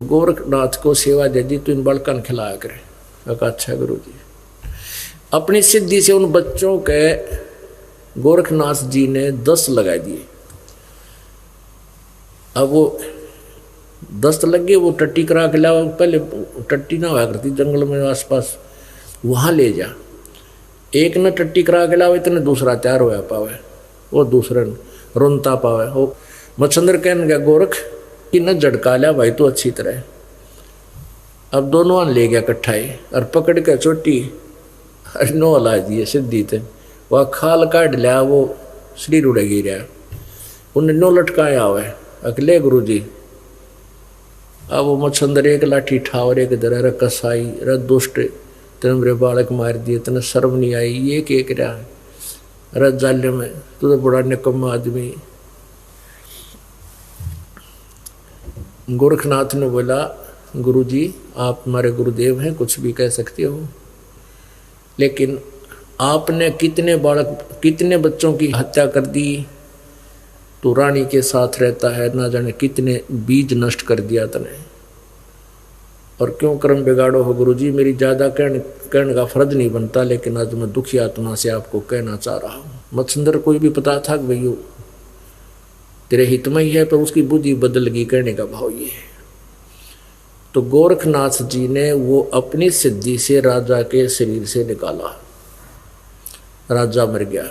गोरखनाथ को सेवा दे दी तो इन बालकन खिलाया करे। कहा अच्छा गुरु जी। अपनी सिद्धि से उन बच्चों के गोरखनाथ जी ने 10 लगा दिए। अब वो 10 लग गए, वो टट्टी करा के लाओ। पहले टट्टी ना हुआ करती जंगल में आसपास, वहाँ ले जा। एक ने टट्टी करा के लाओ, इतने दूसरा तैयार होया पावे, वो दूसरा रोनता पावे। वो मच्छंदर कहने गया गोरख कि न झटका लिया भाई तो अच्छी तरह। अब दोनों ले गया कट्ठाई और पकड़ के चोटी नो हला दिए सिद्धि थे। वह खाल काट लिया, वो शरीर उड़ गिरा। उन्हें नो लटकाया हुआ है अगले गुरु जी। अब वो मच्छंदर एक लाठी ठावर एक दर रे कसाई रे दुष्ट तेरे मेरे बालक मार दिए, तेने शर्म नहीं आई, ये के रहा है रे जाले में, तू तो बड़ा निकम्मा आदमी। गोरखनाथ ने बोला गुरु जी आप हमारे गुरुदेव हैं, कुछ भी कह सकते हो, लेकिन आपने कितने बच्चों की हत्या कर दी, तो रानी के साथ रहता है, ना जाने कितने बीज नष्ट कर दिया तने, और क्यों कर्म बिगाड़ो हो गुरु जी। मेरी ज़्यादा कहने का फर्ज नहीं बनता, लेकिन आज मैं दुखी आत्मा से आपको कहना चाह रहा हूँ। मत्स्येंद्र को भी पता था कि भैया तेरे हित में ही है, पर उसकी बुद्धि बदल गई। कहने का भाव ये है। तो गोरखनाथ जी ने वो अपनी सिद्धि से राजा के शरीर से निकाला, राजा मर गया।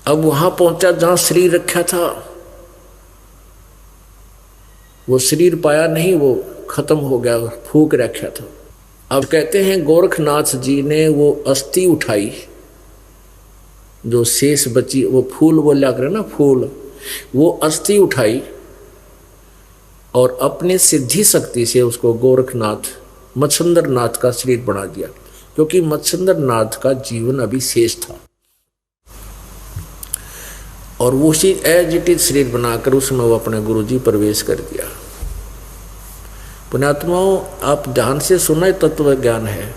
अब वहां पहुंचा जहां शरीर रखा था, वो शरीर पाया नहीं, वो खत्म हो गया, फूक रखा था। अब कहते हैं गोरखनाथ जी ने वो अस्थि उठाई, जो शेष बची, वो फूल बोला करे ना फूल, वो अस्थि उठाई और अपने सिद्धि शक्ति से उसको गोरखनाथ मच्छंदर नाथ का शरीर बना दिया, क्योंकि मच्छंदर नाथ का जीवन अभी शेष था। और वो उसी एज इट इज शरीर बनाकर उसमें वो अपने गुरुजी प्रवेश कर दिया। पुण्यात्माओं आप ध्यान से सुना, तत्व ज्ञान है।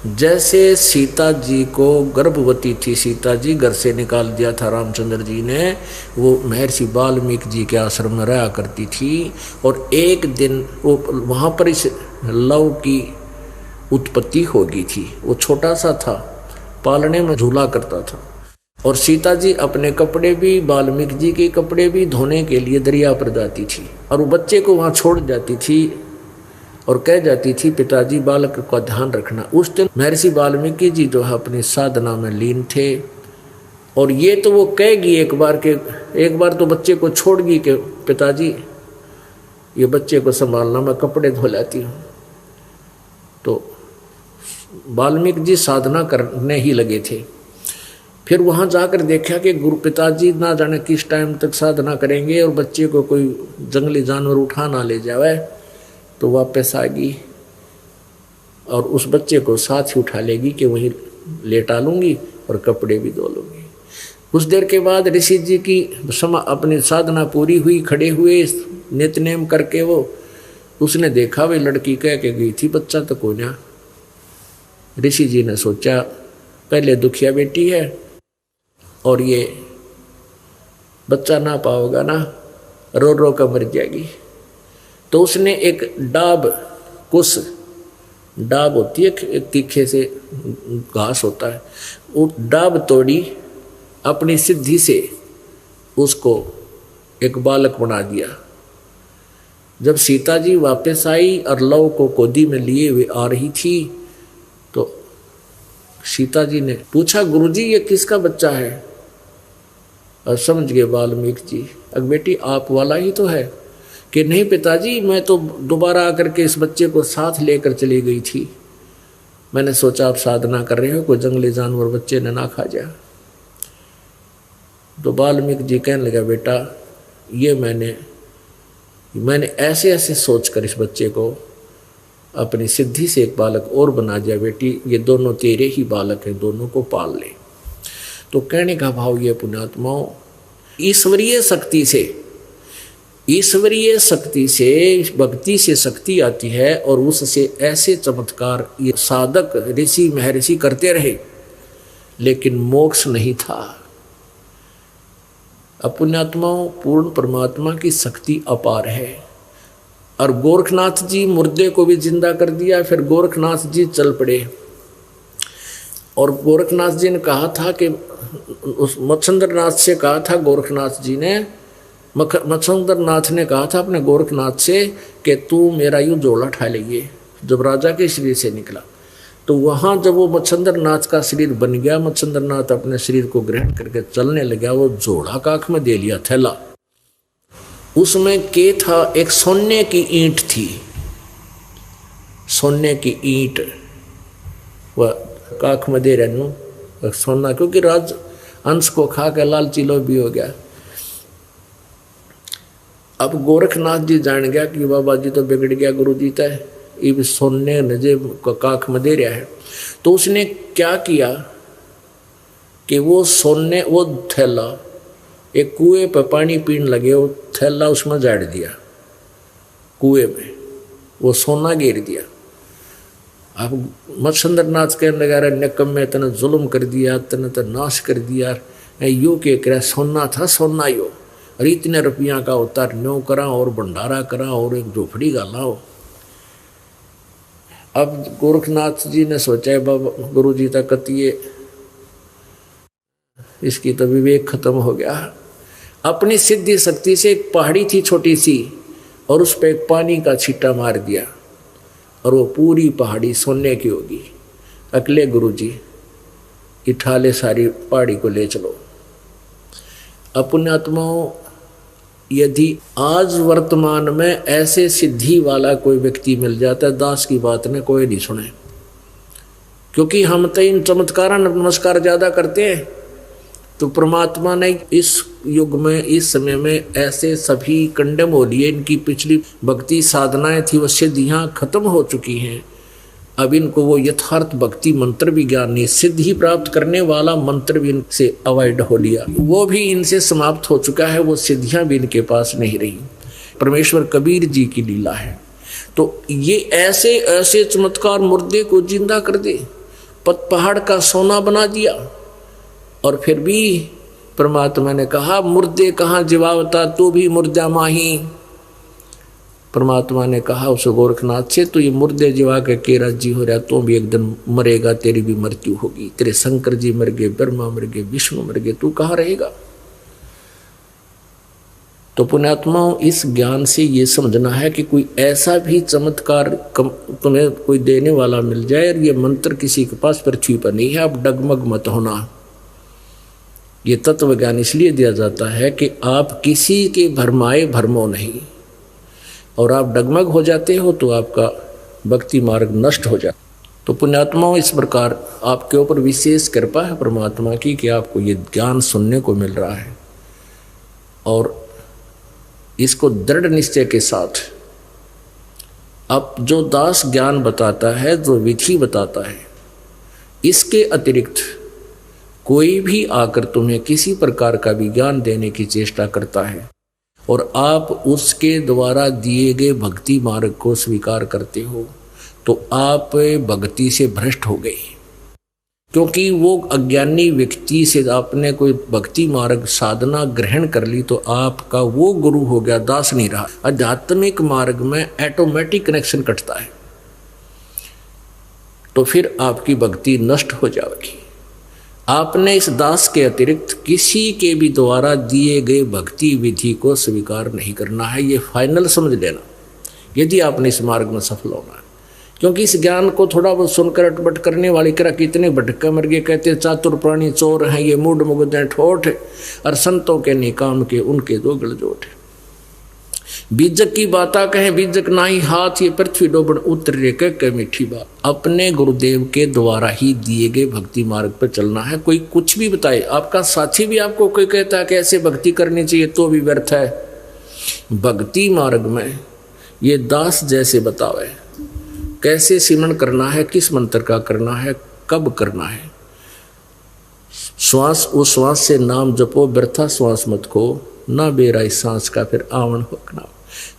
जैसे सीता जी को गर्भवती थी, सीता जी घर से निकाल दिया था रामचंद्र जी ने, वो महर्षि वाल्मीकि जी के आश्रम में रहा करती थी, और एक दिन वो वहाँ पर इस लव की उत्पत्ति हो गई थी। वो छोटा सा था, पालने में झूला करता था, और सीता जी अपने कपड़े भी, वाल्मीकि जी के कपड़े भी धोने के लिए दरिया पर जाती थी, और वो बच्चे को वहाँ छोड़ जाती थी और कह जाती थी पिताजी बालक का ध्यान रखना। उस दिन महर्षि वाल्मीकि जी जो है अपनी साधना में लीन थे, और ये तो वो कहेगी एक बार तो बच्चे को छोड़ गई कि पिताजी ये बच्चे को संभालना, मैं कपड़े धो लाती हूँ। तो वाल्मीकि जी साधना करने ही लगे थे। फिर वहाँ जाकर देखा कि गुरु पिताजी ना जाने किस टाइम तक साधना करेंगे, और बच्चे को कोई जंगली जानवर उठा ना ले जावे, तो वापस आ गई और उस बच्चे को साथ ही उठा लेगी कि वहीं लेटा लूँगी और कपड़े भी धो लूँगी। कुछ देर के बाद ऋषि जी की अपनी साधना पूरी हुई, खड़े हुए नित्यनेम करके, वो उसने देखा वे लड़की कह के गई थी बच्चा तो कोई ना। ऋषि जी ने सोचा पहले दुखिया बेटी है और ये बच्चा ना पाओगा ना, रो रो कर मर जाएगी। तो उसने एक डाब होती है, एक तीखे से घास होता है, वो डाब तोड़ी, अपनी सिद्धि से उसको एक बालक बना दिया। जब सीता जी वापस आई और लव को गोदी में लिए हुए आ रही थी, तो सीता जी ने पूछा गुरुजी ये किसका बच्चा है? और समझ गए वाल्मीकि जी, अब बेटी आप वाला ही तो है। कि नहीं पिताजी, मैं तो दोबारा आकर के इस बच्चे को साथ लेकर चली गई थी, मैंने सोचा आप साधना कर रहे हो, कोई जंगली जानवर बच्चे ने ना खा जाए। तो वाल्मीकि जी कहने लगा बेटा ये मैंने ऐसे ऐसे सोचकर इस बच्चे को अपनी सिद्धि से एक बालक और बना दिया। बेटी ये दोनों तेरे ही बालक हैं, दोनों को पाल ले। तो कहने का भाव ये पुण्यात्माओं, ईश्वरीय शक्ति से भक्ति से शक्ति आती है, और उससे ऐसे चमत्कार ये साधक ऋषि महर्षि करते रहे, लेकिन मोक्ष नहीं था। पुण्यात्माओं पूर्ण परमात्मा की शक्ति अपार है, और गोरखनाथ जी मुर्दे को भी जिंदा कर दिया। फिर गोरखनाथ जी चल पड़े और गोरखनाथ जी ने कहा था कि उस मच्छिंद्रनाथ से कहा था, गोरखनाथ जी ने मच्छिंद्रनाथ ने कहा था अपने गोरखनाथ से कि तू मेरा यूँ जोड़ा ठा लीजिए। जब राजा के शरीर से निकला तो वहाँ जब वो मच्छिंद्रनाथ का शरीर बन गया, मच्छिंद्रनाथ अपने शरीर को ग्रहण करके चलने लगा, वो जोड़ा काख में दे लिया थैला। उसमें के था, एक सोने की ईंट थी, सोने की ईंट वह काख में दे रहनु सोना, क्योंकि राज अंश को खा के लालची लोभी हो गया। अब गोरखनाथ जी जान गया कि बाबा जी तो बिगड़ गया, गुरु जी तय ये सोने नजे काख में दे रहा है। तो उसने क्या किया कि वो सोने, वो थैला एक कुएं पर पानी पीने लगे, वो थैला उसमें जाड़ दिया कुएं में, वो सोना गिर दिया। अब मच्छिंद्रनाथ कहने लगा, रे निकम्मे तने जुल्म कर दिया, तने तो नाश कर दिया, यो के कह सोना था सोना यो, और इतने रुपया का उतार न्यो करा और भंडारा करा और एक झोपड़ी गालाओ। अब गोरखनाथ जी ने सोचा बाबा गुरु जी तक कतिए इसकी तो विवेक खत्म हो गया। अपनी सिद्धि शक्ति से एक पहाड़ी थी छोटी सी और उस पर एक पानी का छींटा मार दिया और वो पूरी पहाड़ी सोने की होगी। अगले गुरु जी उठा ले सारी पहाड़ी को ले चलो। अपने आत्माओं, यदि आज वर्तमान में ऐसे सिद्धि वाला कोई व्यक्ति मिल जाता है, दास की बात ने कोई नहीं सुने, क्योंकि हम तो इन चमत्कार नमस्कार ज़्यादा करते हैं। तो परमात्मा ने इस युग में, इस समय में ऐसे सभी कंडम हो लिए, इनकी पिछली भक्ति साधनाएं थी वो सिद्धियाँ खत्म हो चुकी हैं। अब इनको वो यथार्थ भक्ति मंत्र भी ज्ञान नहीं, सिद्धि प्राप्त करने वाला मंत्र भी इनसे अवॉइड हो लिया, वो भी इनसे समाप्त हो चुका है, वो सिद्धियां भी इनके पास नहीं रही। परमेश्वर कबीर जी की लीला है। तो ये ऐसे ऐसे चमत्कार मुर्दे को जिंदा कर दे, पहाड़ का सोना बना दिया। और फिर भी परमात्मा ने कहा मुर्दे कहाँ जीवावता, तू भी मुर्दा माही। परमात्मा ने कहा उस गोरखनाथ से, तो ये मुर्दे जीवा के राजी हो रहा, तो भी एक दिन मरेगा, तेरी भी मृत्यु होगी। तेरे शंकर जी मर गए, ब्रह्मा मर गए, विष्णु मर गए, तू कहाँ रहेगा। तो पुण्यात्माओं, इस ज्ञान से ये समझना है कि कोई ऐसा भी चमत्कार तुम्हें कोई देने वाला मिल जाए और ये मंत्र किसी के पास पृथ्वी पर नहीं है, अब डगमग मत होना। ये तत्व ज्ञान इसलिए दिया जाता है कि आप किसी के भरमाए भरमो नहीं, और आप डगमग हो जाते हो तो आपका भक्ति मार्ग नष्ट हो जाता। तो पुण्यात्माओं, इस प्रकार आपके ऊपर विशेष कृपा है परमात्मा की कि आपको ये ज्ञान सुनने को मिल रहा है, और इसको दृढ़ निश्चय के साथ अब जो दास ज्ञान बताता है, जो विधि बताता है, इसके अतिरिक्त कोई भी आकर तुम्हें किसी प्रकार का भी ज्ञान देने की चेष्टा करता है और आप उसके द्वारा दिए गए भक्ति मार्ग को स्वीकार करते हो, तो आप भक्ति से भ्रष्ट हो गए। क्योंकि वो अज्ञानी व्यक्ति से आपने कोई भक्ति मार्ग साधना ग्रहण कर ली तो आपका वो गुरु हो गया, दास नहीं रहा। आध्यात्मिक मार्ग में ऑटोमेटिक कनेक्शन कटता है, तो फिर आपकी भक्ति नष्ट हो जाएगी। आपने इस दास के अतिरिक्त किसी के भी द्वारा दिए गए भक्ति विधि को स्वीकार नहीं करना है, ये फाइनल समझ लेना, यदि आपने इस मार्ग में सफल होना है। क्योंकि इस ज्ञान को थोड़ा बहुत सुनकर अटपट करने वाले करा कितने भटका मर गए, कहते चातुर प्राणी चोर हैं, ये मूड मुग्ध हैं ठोठ, और संतों के निकाम के उनके दो गलजोट। बीजक की बाता कहें बीजक नाही हाथ, ये पृथ्वी डोबन उतर कह मीठी बात। अपने गुरुदेव के द्वारा ही दिए गए भक्ति मार्ग पर चलना है। कोई कुछ भी बताए, आपका साथी भी आपको कोई कहता है कि ऐसे भक्ति करनी चाहिए, तो भी व्यर्थ है। भक्ति मार्ग में ये दास जैसे बतावे कैसे सिमरन करना है, किस मंत्र का करना है, कब करना है। श्वास उस श्वास से नाम जपो, व्यर्था श्वास मत खो, ना बेराई सांस का फिर आवन होकना।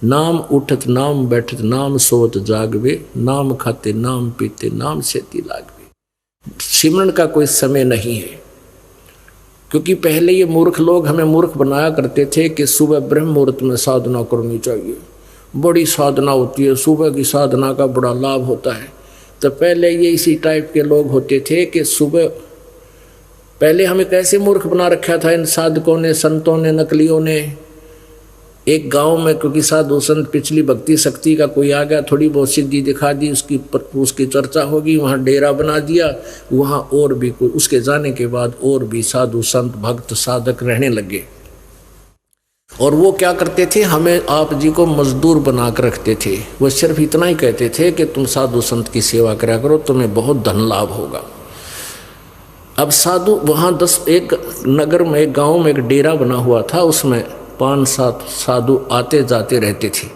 नाम उठत नाम बैठत नाम सोत जागवे, नाम खाते नाम पीते नाम सेती लागवे। सिमरन का कोई समय नहीं है, क्योंकि पहले ये मूर्ख लोग हमें मूर्ख बनाया करते थे कि सुबह ब्रह्म मुहूर्त में साधना करनी चाहिए, बड़ी साधना होती है, सुबह की साधना का बड़ा लाभ होता है। तो पहले ये इसी टाइप के लोग होते थे कि सुबह, पहले हमें कैसे मूर्ख बना रखा था इन साधकों ने, संतों ने, नकलियों ने। एक गांव में क्योंकि साधु संत पिछली भक्ति शक्ति का कोई आ गया, थोड़ी बहुत सिद्धि दिखा दी, उसकी चर्चा होगी, वहाँ डेरा बना दिया, वहाँ और भी कोई, उसके जाने के बाद और भी साधु संत भक्त साधक रहने लगे। और वो क्या करते थे, हमें आप जी को मजदूर बना कर रखते थे। वो सिर्फ इतना ही कहते थे कि तुम साधु संत की सेवा करा करो, तुम्हें बहुत धन लाभ होगा। अब साधु वहाँ 10 एक नगर में, एक गाँव में एक डेरा बना हुआ था, उसमें 5-7 साधु आते जाते रहते थे।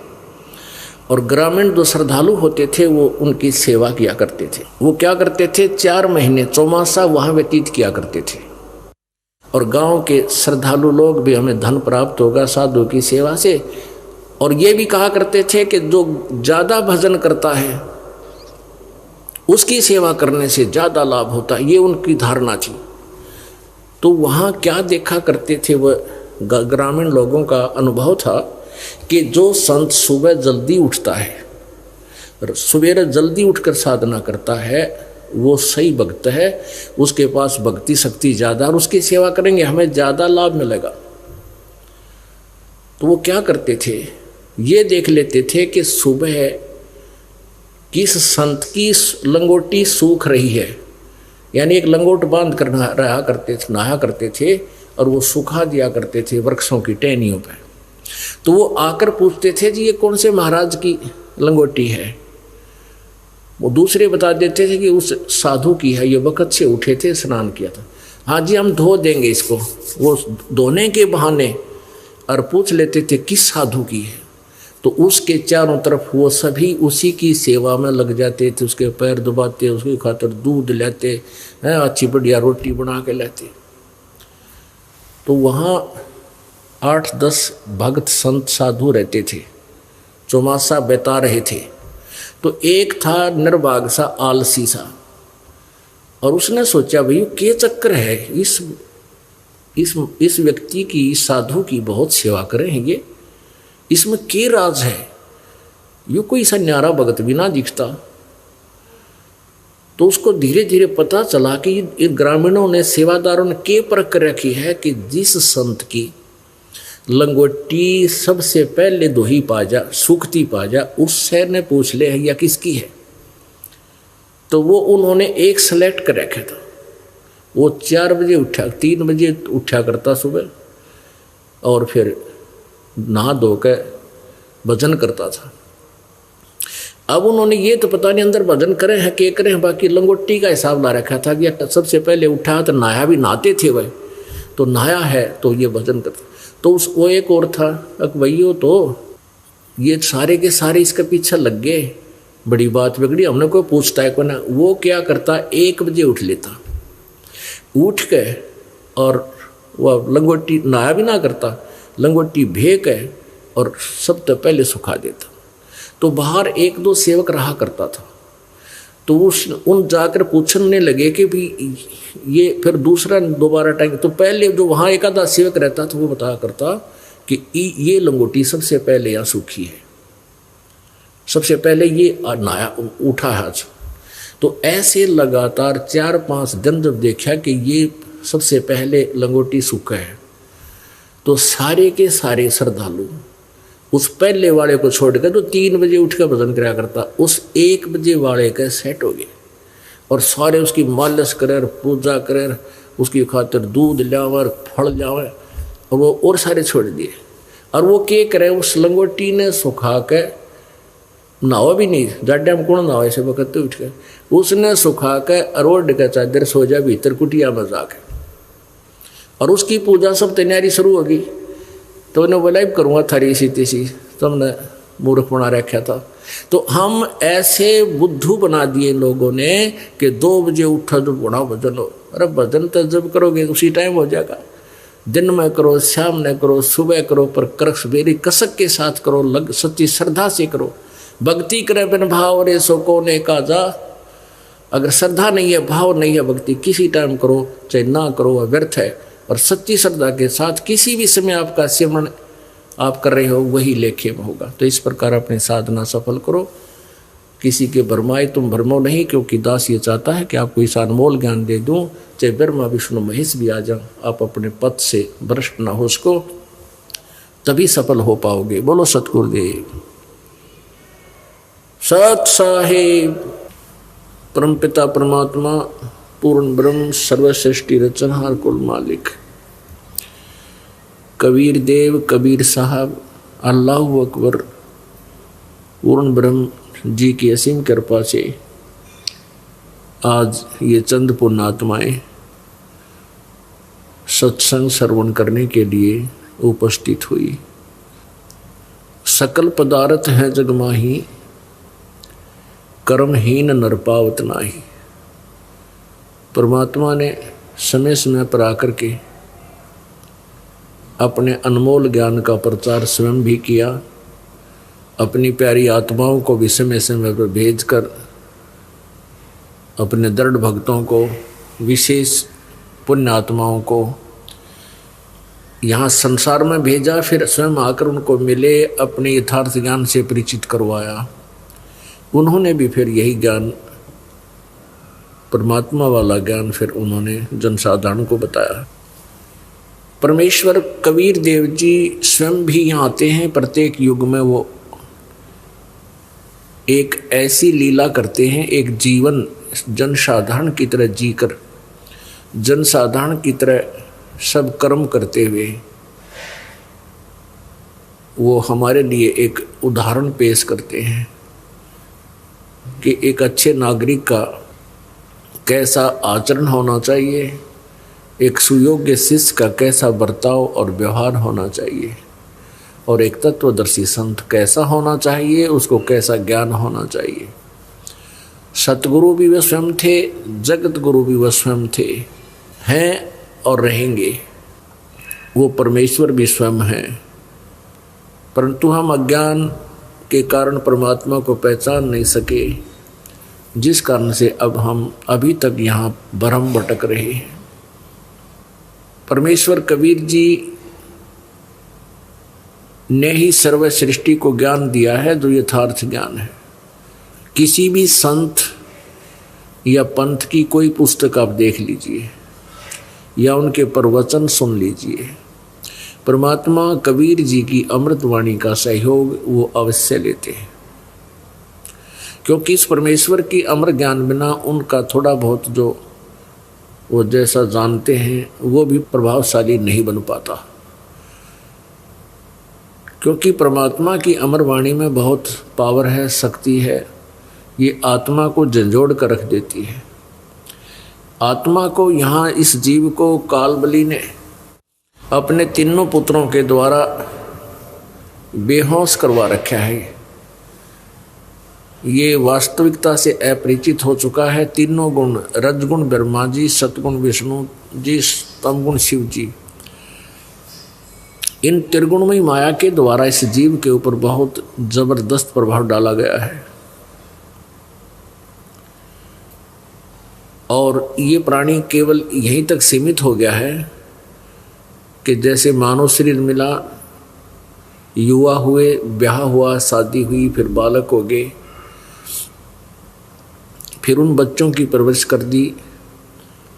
और ग्रामीण जो श्रद्धालु होते थे वो उनकी सेवा किया करते थे। वो क्या करते थे, 4 महीने चौमासा वहाँ व्यतीत किया करते थे। और गांव के श्रद्धालु लोग भी, हमें धन प्राप्त होगा साधु की सेवा से। और ये भी कहा करते थे कि जो ज़्यादा भजन करता है उसकी सेवा करने से ज़्यादा लाभ होता है, ये उनकी धारणा थी। तो वहाँ क्या देखा करते थे, वह ग्रामीण लोगों का अनुभव था कि जो संत सुबह जल्दी उठता है, सवेरे जल्दी उठकर साधना करता है, वो सही भक्त है, उसके पास भक्ति शक्ति ज़्यादा, और उसकी सेवा करेंगे हमें ज़्यादा लाभ मिलेगा। तो वो क्या करते थे, ये देख लेते थे कि सुबह किस संत की लंगोटी सूख रही है, यानी एक लंगोट बांध कर नहाया करते थे और वो सुखा दिया करते थे वृक्षों की टहनियों पर। तो वो आकर पूछते थे जी ये कौन से महाराज की लंगोटी है। वो दूसरे बता देते थे कि उस साधु की है, ये वक्त से उठे थे, स्नान किया था। हाँ जी हम धो देंगे इसको। वो धोने के बहाने और पूछ लेते थे किस साधु की है, तो उसके चारों तरफ वो सभी उसी की सेवा में लग जाते थे, उसके पैर दबाते, उसकी खातिर दूध लेते हैं, अच्छी बढ़िया रोटी बना के लेते। तो वहाँ 8-10 भक्त संत साधु रहते थे, चौमासा बिता रहे थे। तो एक था निर्भाग सा, आलसी सा, और उसने सोचा भाई क्या चक्कर है, इस व्यक्ति की, इस साधु की बहुत सेवा करें ये, इसमें क्या राज है, ये कोई सा न्यारा भगत भी ना दिखता। तो उसको धीरे धीरे पता चला कि इन ग्रामीणों ने, सेवादारों ने क्या परख कर रखी है कि जिस संत की लंगोटी सबसे पहले दोही पा जा, सूखती पा जा, उससे ने पूछ ले या किसकी है। तो वो उन्होंने एक सेलेक्ट कर रखा था। वो 4 बजे उठा, 3 बजे उठा करता सुबह, और फिर नहा धो के भजन करता था। अब उन्होंने ये तो पता नहीं अंदर भजन करे हैं क्या करे हैं, बाकी लंगोटी का हिसाब ला रखा था कि सबसे पहले उठा तो नहाया, भी नहाते थे वह, तो नहाया है तो ये भजन करता। तो वो एक और था अकबैयो, तो ये सारे के सारे इसके पीछे लग गए, बड़ी बात बिगड़ी, हमने कोई पूछता है को ना। वो क्या करता, 1 बजे उठ लेता, उठ के और वह लंगोटी नहाया भी ना करता, लंगोटी भेक है और सबसे पहले सुखा देता। तो बाहर 1-2 सेवक रहा करता था, तो उन जाकर पूछने लगे कि भी ये फिर दूसरा दोबारा टाइम, तो पहले जो वहाँ एक आधा सेवक रहता था वो बताया करता कि ये लंगोटी सबसे पहले यहाँ सूखी है, सबसे पहले ये नया उठा है आज। तो ऐसे लगातार 4-5 दिन जब देखा कि ये सबसे पहले लंगोटी सूखा है, तो सारे के सारे श्रद्धालु उस पहले वाले को छोड़ कर, जो 3 बजे उठ कर भजन कराया करता, उस 1 बजे वाले के सेट हो गए, और सारे उसकी मालिश करे, पूजा करे, उसकी खातिर दूध लावर, फल लावे, और वो और सारे छोड़ दिए। और वो क्या करे, उस लंगोटी ने सुखा के, नहावा भी नहीं, जाड्या में कौन नहावा ऐसे वक्त उठ के, उसने सुखा के अरोड के चादर सो जा भीतर कुटिया में जाके, और उसकी पूजा सब तैयारी शुरू होगी। तो उन्हें बोला करूँगा थारी सी तीसी, तुमने मूर्ख बना रखा था। तो हम ऐसे बुद्धू बना दिए लोगों ने कि 2 बजे उठा तो बड़ा भजन हो। अरे भजन तो जब करोगे उसी टाइम हो जाएगा, दिन में करो, शाम में करो, सुबह करो, पर कर सवेरे कसक के साथ करो, लग सच्ची श्रद्धा से करो। भक्ति करे बिन भाव रे सो को ने काजा, अगर श्रद्धा नहीं है, भाव नहीं है, भक्ति किसी टाइम करो चाहे ना करो, वह व्यर्थ है। और सच्ची श्रद्धा के साथ किसी भी समय आपका सिमरन आप कर रहे हो वही लेखे में होगा। तो इस प्रकार अपनी साधना सफल करो, किसी के भरमाए तुम भरमो नहीं, क्योंकि दास ये चाहता है कि आपको इस अनमोल ज्ञान दे दूं, चाहे ब्रह्मा विष्णु महेश भी आ जाओ, आप अपने पद से भ्रष्ट ना हो, उसको तभी सफल हो पाओगे। बोलो सतगुरुदेव सत साहेब। परमपिता परमात्मा पूर्ण ब्रह्म सर्वश्रेष्ठी रचनहार कुल मालिक कबीर देव कबीर साहब अल्लाह अकबर पूर्ण ब्रह्म जी की असीम कृपा से आज ये चंद पुण्यात्माएं सत्संग श्रवण करने के लिए उपस्थित हुई। सकल पदार्थ है जग माही, कर्महीन नर पावत नाही। परमात्मा ने समय समय पर आकर के अपने अनमोल ज्ञान का प्रचार स्वयं भी किया, अपनी प्यारी आत्माओं को भी समय समय पर भेजकर अपने दृढ़ भक्तों को, विशेष पुण्य आत्माओं को यहाँ संसार में भेजा, फिर स्वयं आकर उनको मिले, अपने यथार्थ ज्ञान से परिचित करवाया। उन्होंने भी फिर यही ज्ञान, परमात्मा वाला ज्ञान, फिर उन्होंने जनसाधारण को बताया। परमेश्वर कबीर देव जी स्वयं भी यहाँ आते हैं। प्रत्येक युग में वो एक ऐसी लीला करते हैं, एक जीवन जनसाधारण की तरह जीकर, जनसाधारण की तरह सब कर्म करते हुए वो हमारे लिए एक उदाहरण पेश करते हैं कि एक अच्छे नागरिक का कैसा आचरण होना चाहिए, एक सुयोग्य शिष्य का कैसा बर्ताव और व्यवहार होना चाहिए, और एक तत्वदर्शी संत कैसा होना चाहिए, उसको कैसा ज्ञान होना चाहिए। सतगुरु भी वह स्वयं थे, जगत गुरु भी वह स्वयं थे, हैं और रहेंगे। वो परमेश्वर भी स्वयं हैं, परंतु हम अज्ञान के कारण परमात्मा को पहचान नहीं सके, जिस कारण से अब हम अभी तक यहाँ भ्रम भटक रहे हैं। परमेश्वर कबीर जी ने ही सर्व सृष्टि को ज्ञान दिया है, जो यथार्थ ज्ञान है। किसी भी संत या पंथ की कोई पुस्तक आप देख लीजिए या उनके प्रवचन सुन लीजिए, परमात्मा कबीर जी की अमृतवाणी का सहयोग वो अवश्य लेते हैं, क्योंकि इस परमेश्वर की अमर ज्ञान बिना उनका थोड़ा बहुत जो वो जैसा जानते हैं वो भी प्रभावशाली नहीं बन पाता, क्योंकि परमात्मा की अमर वाणी में बहुत पावर है, शक्ति है। ये आत्मा को झंझोड़ कर रख देती है। आत्मा को यहाँ इस जीव को कालबली ने अपने तीनों पुत्रों के द्वारा बेहोश करवा रखा है। ये वास्तविकता से अपरिचित हो चुका है। तीनों गुण, रजगुण ब्रह्मा जी, सतगुण विष्णु जी, तमगुण शिव जी, इन त्रिगुणमयी माया के द्वारा इस जीव के ऊपर बहुत जबरदस्त प्रभाव डाला गया है। और ये प्राणी केवल यहीं तक सीमित हो गया है कि जैसे मानव शरीर मिला, युवा हुए, ब्याह हुआ, शादी हुई, फिर बालक हो गए, फिर उन बच्चों की परवरिश कर दी,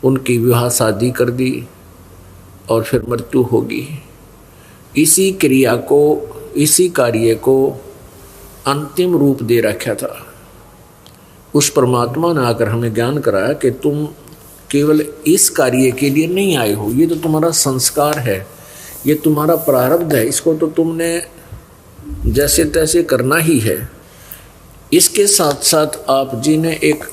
उनकी विवाह शादी कर दी, और फिर मृत्यु होगी। इसी क्रिया को, इसी कार्य को अंतिम रूप दे रखा था। उस परमात्मा ने आकर हमें ज्ञान कराया कि तुम केवल इस कार्य के लिए नहीं आए हो, ये तो तुम्हारा संस्कार है, ये तुम्हारा प्रारब्ध है, इसको तो तुमने जैसे तैसे करना ही है। इसके साथ साथ आप जी ने एक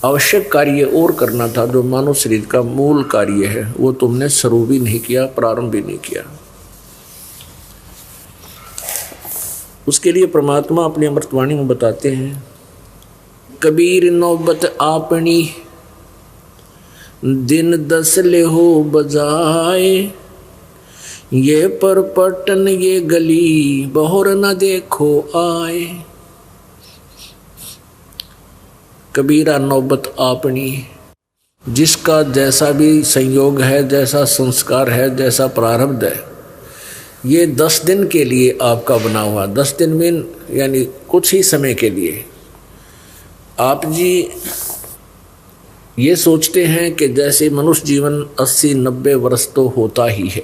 आवश्यक कार्य और करना था, जो मानव शरीर का मूल कार्य है, वो तुमने शुरू भी नहीं किया, प्रारंभ भी नहीं किया। उसके लिए परमात्मा अपनी अमृतवाणी में बताते हैं, कबीर नौबत आपनी दिन 10 ले हो बजाए, ये परपटन ये गली बहुर न देखो आए। कबीरा नौबत आपनी, जिसका जैसा भी संयोग है, जैसा संस्कार है, जैसा प्रारब्ध है, ये 10 दिन के लिए आपका बना हुआ, 10 दिन में यानी कुछ ही समय के लिए। आप जी ये सोचते हैं कि जैसे मनुष्य जीवन 80-90 वर्ष तो होता ही है।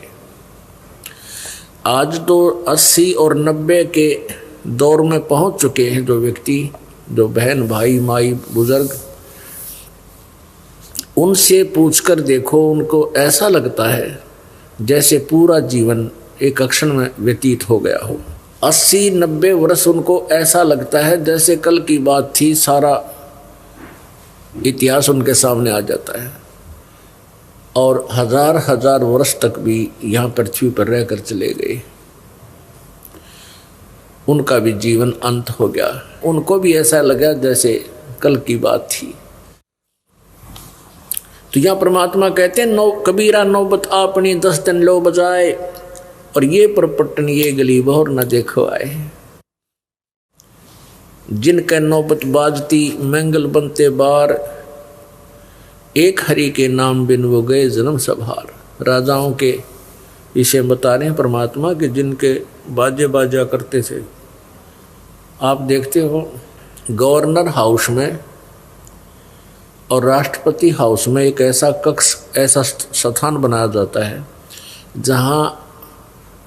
आज तो 80 और 90 के दौर में पहुंच चुके हैं जो व्यक्ति, जो बहन भाई माई बुजुर्ग, उनसे पूछकर देखो, उनको ऐसा लगता है जैसे पूरा जीवन एक क्षण में व्यतीत हो गया हो। 80-90 वर्ष उनको ऐसा लगता है जैसे कल की बात थी, सारा इतिहास उनके सामने आ जाता है। और हजार वर्ष तक भी यहाँ पृथ्वी पर रहकर चले गए, उनका भी जीवन अंत हो गया। उनको भी ऐसा लगा जैसे कल की बात थी। तो यहाँ परमात्मा कहते हैं, कबीरा नौबत आपनी 10 दिन लो बजाए, और ये परपटन ये गली बहुर न देखो आए। जिनका नौबत बाजती मंगल बनते बार, एक हरि के नाम बिन वो गए जन्म सभार। राजाओं के विषय बता रहे हैं परमात्मा कि जिनके बाजे बाजा करते थे। आप देखते हो गवर्नर हाउस में और राष्ट्रपति हाउस में एक ऐसा कक्ष, ऐसा स्थान बनाया जाता है जहां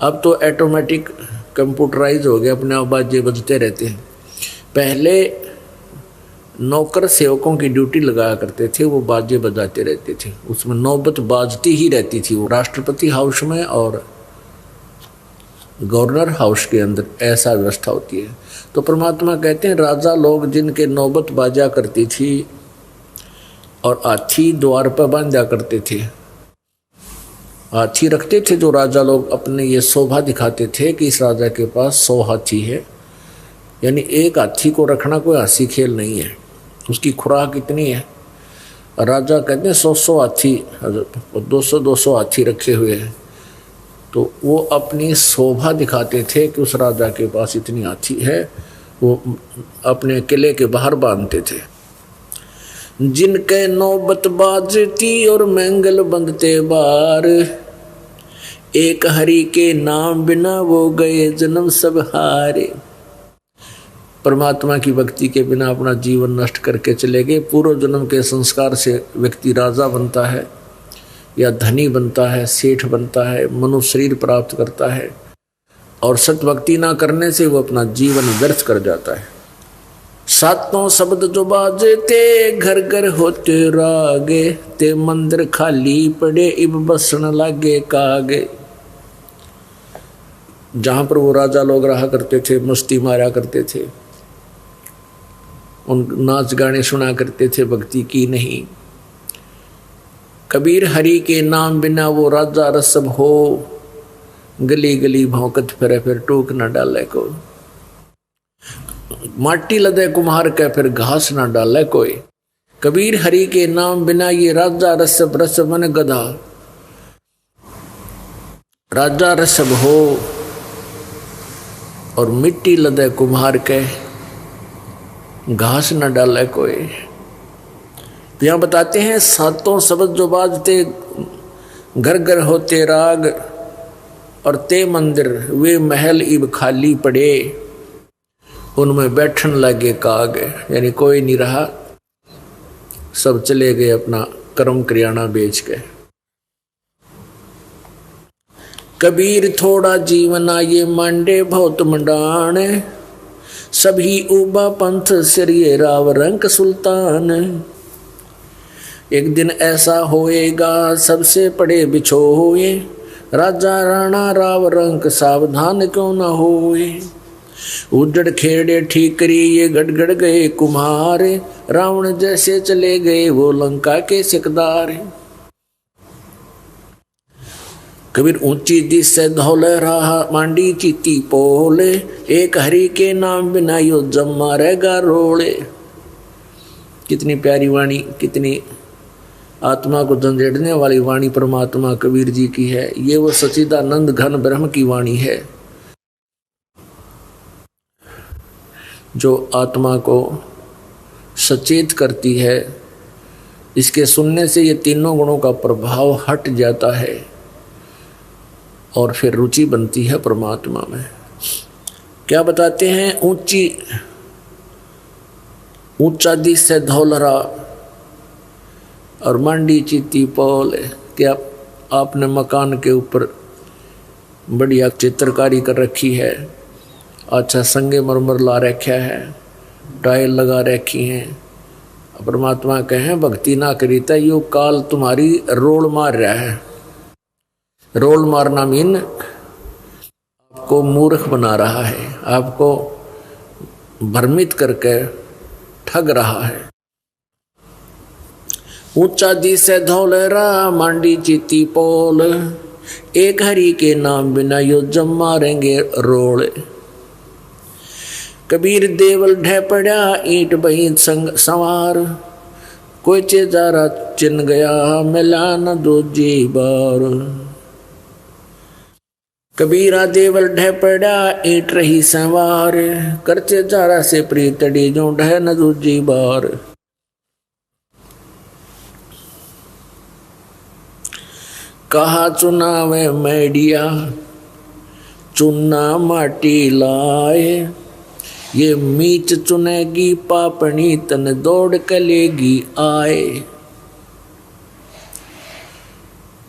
अब तो ऑटोमेटिक कंप्यूटराइज हो गया, अपने आप बाजे बजते रहते हैं। पहले नौकर सेवकों की ड्यूटी लगाया करते थे, वो बाजे बजाते रहते थे, उसमें नौबत बाजती ही रहती थी। वो राष्ट्रपति हाउस में और गवर्नर हाउस के अंदर ऐसा व्यवस्था होती है। तो परमात्मा कहते हैं, राजा लोग जिनके नौबत बाजा करती थी और हाथी द्वार पर बांधा करते थे, हाथी रखते थे जो राजा लोग, अपने ये शोभा दिखाते थे कि इस राजा के पास 100 हाथी है। यानी एक हाथी को रखना कोई हंसी खेल नहीं है, उसकी खुराक इतनी है। राजा कहते हैं 100 हाथी, 200 हाथी रखे हुए हैं। तो वो अपनी शोभा दिखाते थे कि उस राजा के पास इतनी हाथी है, वो अपने किले के बाहर बांधते थे। जिनके नौबत बाजती और मंगल बंदते बार, एक हरि के नाम बिना वो गए जन्म सब हारे। परमात्मा की भक्ति के बिना अपना जीवन नष्ट करके चले गए। पूर्व जन्म के संस्कार से व्यक्ति राजा बनता है या धनी बनता है, सेठ बनता है, मनुष्य शरीर प्राप्त करता है, और सत्य भक्ति ना करने से वो अपना जीवन व्यर्थ कर जाता है। सातों शब्द जो बाजे ते घर घर होते रागे, ते मंदिर खाली पड़े इब बसन लागे कागे। जहां पर वो राजा लोग रहा करते थे, मस्ती मारा करते थे, उन नाच गाने सुना करते थे, भक्ति की नहीं। कबीर हरि के नाम बिना वो राजा रसब हो, गली गली भौंकत फिरे फिर टूक न डाले को। माटी लदे कुम्हार के फिर घास न डाले कोई। कबीर हरि के नाम बिना ये राजा रसब, रसब मन गधा, राजा रसब हो और मिट्टी लदे कुम्हार के घास न डाले कोई। तो यहाँ बताते हैं, सातों शब्द जो बाजते घर घर होते राग, और ते मंदिर वे महल इब खाली पड़े, उनमें बैठन लगे काग। यानी कोई नहीं रहा, सब चले गए अपना कर्म करियाना बेच के। कबीर थोड़ा जीवना ये मांडे बहुत मंडान, सभी उबा पंथ सिरिये राव रंक सुल्तान। एक दिन ऐसा होएगा सबसे पड़े बिछोए, राजा राणा राव रंक सावधान क्यों न होए। उजड़ खेड़े ठीकरी ये गड़गड़ गए कुम्हार, रावण जैसे चले गए वो लंका के सिकदार। कबीर ऊंची दिस से धौले रहा मांडी चीती पोले, एक हरि के नाम बिना यो जम्मा रहेगा रोले। कितनी प्यारी वाणी, कितनी आत्मा को झंझेड़ने वाली वाणी परमात्मा कबीर जी की है। ये वो सच्चिदानंद घन ब्रह्म की वाणी है जो आत्मा को सचेत करती है। इसके सुनने से ये तीनों गुणों का प्रभाव हट जाता है और फिर रुचि बनती है परमात्मा में। क्या बताते हैं, ऊंचा दिसे धौलरा और मंडी चीती पोल। क्या आपने मकान के ऊपर बढ़िया चित्रकारी कर रखी है, अच्छा संगे मरमर ला रखा है, टाइल लगा रखी हैं, परमात्मा कहें भक्ति ना करी तो यो काल तुम्हारी रोल मार रहा है। रोल मारना मीन आपको मूर्ख बना रहा है, आपको भ्रमित करके ठग रहा है। ऊंचा दिसे धौलरा मांडी चीती पोल, एक हरि के नाम बिना यो जम मारेंगे रोल। कबीर देवल ढह पड़ा ईंट बही संग सवार, कोई चेजारा चिन गया मिला न दूजी बार। कबीरा देवल ढह पड़ा ईंट रही सवार, कर चेजारा से प्रीतड़ी जो ढह न दूजी बार। कहा चुनावे मैडिया चुना माटी लाए, ये मीच चुनेगी पापनी तन दौड़ कलेगी आए।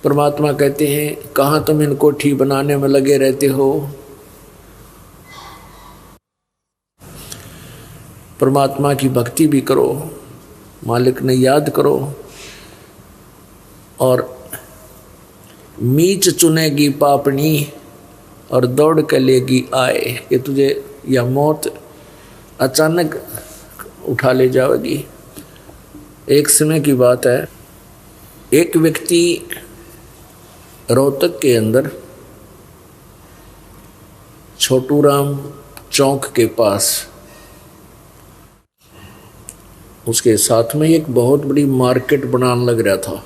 परमात्मा कहते हैं कहाँ तुम इन कोठी बनाने में लगे रहते हो। परमात्मा की भक्ति भी करो, मालिक ने याद करो, और मीच चुनेगी पापनी और दौड़ के लेगी आए। कि तुझे यह मौत अचानक उठा ले जाएगी। एक समय की बात है, एक व्यक्ति रोहतक के अंदर छोटू राम चौक के पास, उसके साथ में एक बहुत बड़ी मार्केट बनाने लग रहा था।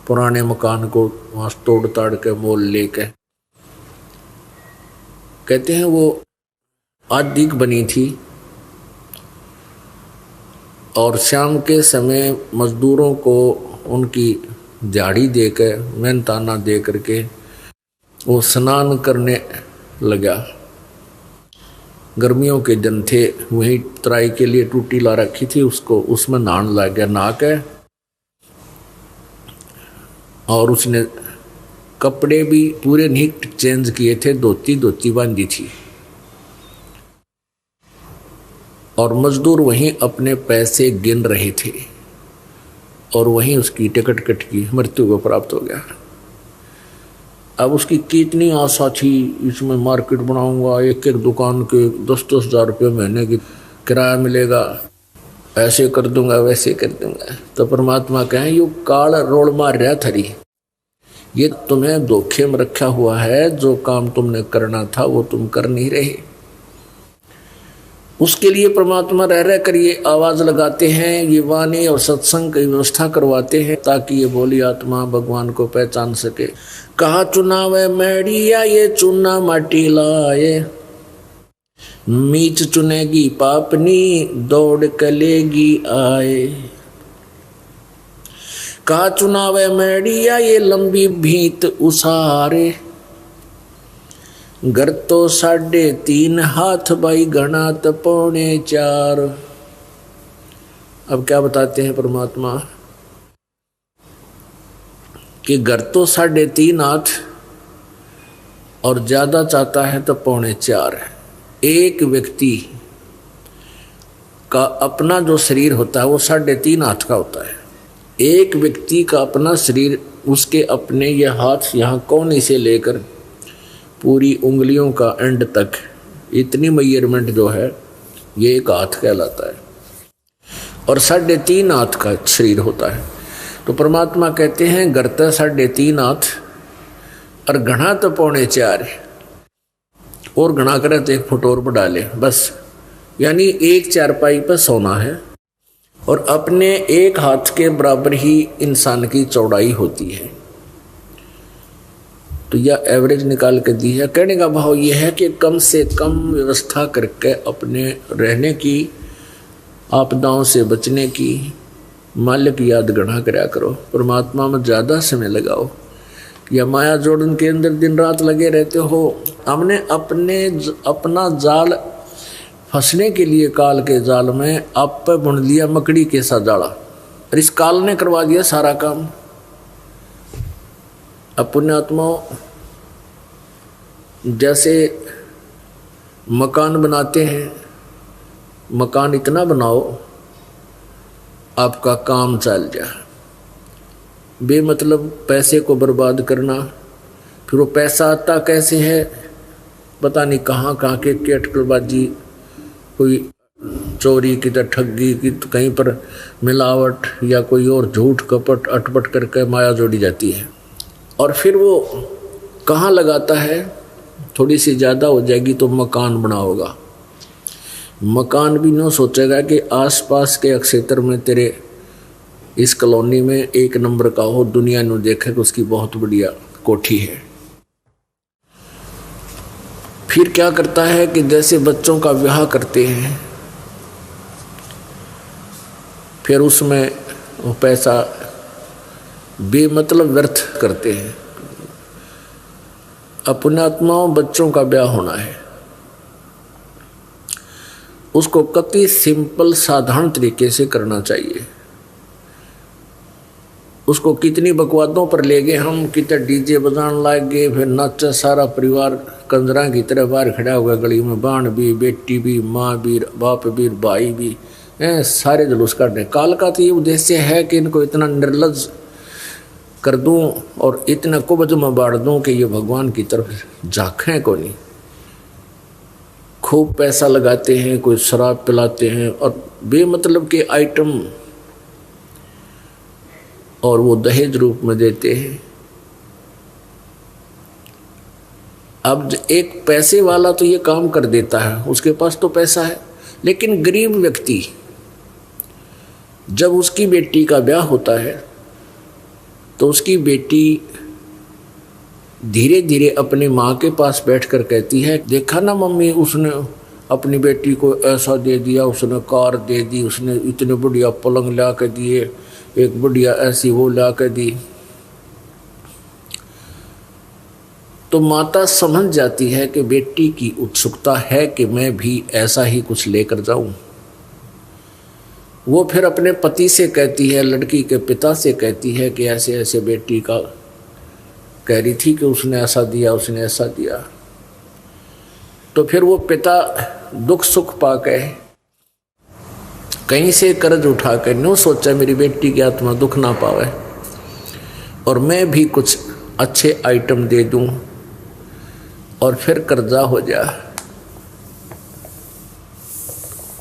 पुराने मकान को वहाँ तोड़ ताड़ के मोल लेके, कहते हैं वो आधिक बनी थी और शाम के समय मजदूरों को उनकी दिहाड़ी देकर मेहनताना दे करके वो स्नान करने लगा। गर्मियों के दिन थे, वहीं तराई के लिए टूटी ला रखी थी, उसको उसमें नहाने लग गया। नहा के और उसने कपड़े भी पूरे नीट चेंज किए थे, धोती बांधी थी। और मजदूर वहीं अपने पैसे गिन रहे थे और वहीं उसकी टिकट कट की मृत्यु को प्राप्त हो गया। अब उसकी कितनी आशा थी, इसमें मार्केट बनाऊंगा, एक एक दुकान के 10-10 हज़ार रुपये महीने की किराया मिलेगा, ऐसे कर दूंगा वैसे कर दूंगा। तो परमात्मा कहें यो काल रोल मार रहा थरी, ये तुम्हें धोखे में रखा हुआ है। जो काम तुमने करना था वो तुम कर नहीं रहे। उसके लिए परमात्मा रह रह कर ये आवाज लगाते हैं, ये वाणी और सत्संग की व्यवस्था करवाते हैं ताकि ये बोली आत्मा भगवान को पहचान सके। कहा चुनावे मैडिया ये चुना माटी लाए, मीच चुनेगी पापनी दौड़ कलेगी आए। कहा चुनावे मैडिया ये लंबी भीत उसारे, घर तो 3.5 हाथ भाई घना तो 4.25। अब क्या बताते हैं परमात्मा कि घर तो 3.5 हाथ और ज्यादा चाहता है तो 4.25। एक व्यक्ति का अपना जो शरीर होता है वो 3.5 हाथ का होता है। एक व्यक्ति का अपना शरीर, उसके अपने ये हाथ यहाँ कोने से लेकर पूरी उंगलियों का एंड तक इतनी मेजरमेंट जो है ये एक हाथ कहलाता है और 3.5 हाथ का शरीर होता है। तो परमात्मा कहते हैं घर तो 3.5 हाथ और घना तो 4.25 और घना करे तो 1 फुट और बढ़ा ले बस, यानी एक चारपाई पर सोना है और अपने एक हाथ के बराबर ही इंसान की चौड़ाई होती है। तो यह एवरेज निकाल के दी है। कहने का भाव यह है कि कम से कम व्यवस्था करके अपने रहने की, आपदाओं से बचने की मालिक याद गढ़ा करा करो। परमात्मा में ज़्यादा समय लगाओ या माया जोड़न के अंदर दिन रात लगे रहते हो। हमने अपना जाल फंसने के लिए काल के जाल में आप पे बुन लिया मकड़ी के सा जाला, और इस काल ने करवा दिया सारा काम। अब पुण्यात्माओं, जैसे मकान बनाते हैं, मकान इतना बनाओ आपका काम चल जाए, बेमतलब पैसे को बर्बाद करना। फिर वो पैसा आता कैसे है पता नहीं, कहाँ कहाँ के अटकलबाजी, कोई चोरी की तो ठगी की, तो कहीं पर मिलावट या कोई और झूठ कपट अटपट करके माया जोड़ी जाती है। और फिर वो कहाँ लगाता है, थोड़ी सी ज़्यादा हो जाएगी तो मकान बना होगा। मकान भी न सोचेगा कि आसपास के क्षेत्र में तेरे इस कॉलोनी में एक नंबर का हो, दुनिया ने देखे कि उसकी बहुत बढ़िया कोठी है। फिर क्या करता है कि जैसे बच्चों का विवाह करते हैं, फिर उसमें वो पैसा बेमतलब व्यर्थ करते हैं। अब पुण्यात्माओं, बच्चों का ब्याह होना है, उसको कति सिंपल साधारण तरीके से करना चाहिए। उसको कितनी बकवादों पर ले गए हम, कितने डीजे बजान लाग गए, फिर नाचा सारा परिवार कंजरा की तरह बाहर खड़ा हुआ गली में, बाण भी, बेटी भी, माँ भी, बाप भी, भाई भी, सारे जुलूस काटने। काल का तो ये उद्देश्य है कि इनको इतना निर्लज कर दूं और इतना कुबज में बाढ़ दूं कि ये भगवान की तरफ झांकें को नहीं। खूब पैसा लगाते हैं, कोई शराब पिलाते हैं और बेमतलब के आइटम, और वो दहेज रूप में देते हैं। अब एक पैसे वाला तो ये काम कर देता है, उसके पास तो पैसा है, लेकिन गरीब व्यक्ति जब उसकी बेटी का ब्याह होता है तो उसकी बेटी धीरे धीरे अपनी माँ के पास बैठकर कहती है, देखा ना मम्मी, उसने अपनी बेटी को ऐसा दे दिया, उसने कार दे दी, उसने इतने बढ़िया पलंग ला के दिए, एक बढ़िया ऐसी वो ला के दी। तो माता समझ जाती है कि बेटी की उत्सुकता है कि मैं भी ऐसा ही कुछ लेकर जाऊं। वो फिर अपने पति से कहती है, लड़की के पिता से कहती है कि ऐसे ऐसे बेटी का कह रही थी कि उसने ऐसा दिया, उसने ऐसा दिया। तो फिर वो पिता दुख सुख पाके कहीं से कर्ज उठा कर नो सोचा मेरी बेटी की आत्मा दुख ना पावे और मैं भी कुछ अच्छे आइटम दे दूं और फिर कर्जा हो जा।